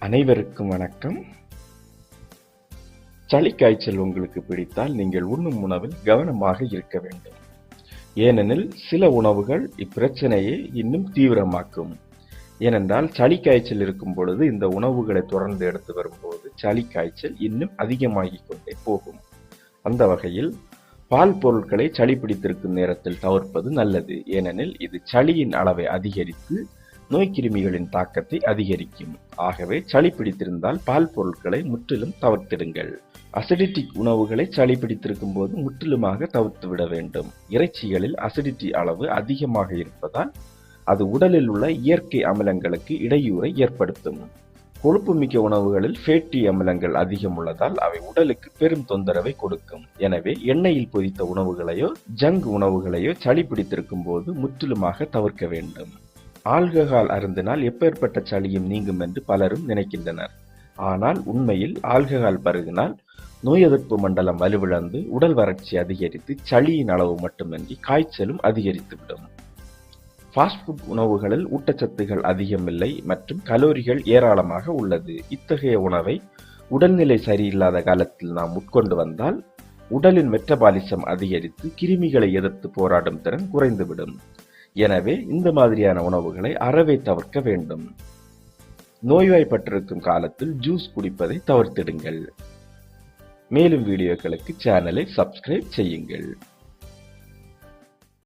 அனைவருக்கும் வணக்கம். சளி காய்ச்சல் உங்களுக்கு பிடித்தால் நீங்கள் உண்ணும் உணவில் கவனமாக இருக்க வேண்டும். ஏனெனில் சில உணவுகள் இப்பிரச்சனையை இன்னும் தீவிரமாக்கும். ஏனென்றால் சளி காய்ச்சல் இருக்கும் பொழுது இந்த உணவுகளை தொடர்ந்து எடுத்து வரும்போது சளி காய்ச்சல் இன்னும் அதிகமாகிக் கொண்டே போகும். அந்த வகையில் பால் பொருட்களை சளி பிடித்திருக்கும் நேரத்தில் தவிர்ப்பது நல்லது. ஏனெனில் இது சளியின் அளவை அதிகரித்து நோய்க்கிருமிகளின் தாக்கத்தை அதிகரிக்கும். ஆகவே சளி பிடித்திருந்தால் பால் பொருட்களை முற்றிலும் தவிர்த்திடுங்கள். அசிடிட்டிக் உணவுகளை சளி பிடித்திருக்கும் போது முற்றிலுமாக தவிர்த்து விட வேண்டும். இறைச்சிகளில் அசிடிட்டி அளவு அதிகமாக இருப்பதால் அது உடலில் உள்ள இயற்கை அமிலங்களுக்கு இடையூறை ஏற்படுத்தும். கொழுப்புமிக்க உணவுகளில் ஃபேட்டி அமிலங்கள் அதிகம் உள்ளதால் அவை உடலுக்கு பெரும் தொந்தரவை கொடுக்கும். எனவே எண்ணெயில் பொரித்த உணவுகளையோ ஜங்க் உணவுகளையோ சளி பிடித்திருக்கும் போது முற்றிலுமாக தவிர்க்க வேண்டும். ஆல்கஹால் அருந்தினால் எப்பேற்பட்ட சளியும் நீங்கும் என்று பலரும் நினைக்கின்றனர். ஆனால் உண்மையில் ஆல்கஹால் பருகினால் நோய் எதிர்ப்பு மண்டலம் வலுவிழந்து உடல் வறட்சி அதிகரித்து சளியின் அளவு மட்டுமின்றி காய்ச்சலும் அதிகரித்துவிடும். ஃபாஸ்ட் ஃபுட் உணவுகளில் ஊட்டச்சத்துகள் அதிகமில்லை மற்றும் கலோரிகள் ஏராளமாக உள்ளது. இத்தகைய உணவை உடல்நிலை சரியில்லாத காலத்தில் நாம் உட்கொண்டு வந்தால் உடலின் மெட்டபாலிசம் அதிகரித்து கிருமிகளை எதிர்த்து போராடும் திறன் குறைந்துவிடும். எனவே இந்த மாதிரியான உணவுகளை அறவே தவிர்க்க வேண்டும். நோய்வாய்ப்பட்டிருக்கும் காலத்தில் ஜூஸ் குடிப்பதை தவிர்த்திடுங்கள். மேலும் வீடியோக்களுக்கு சேனலை சப்ஸ்கிரைப் செய்யுங்கள்.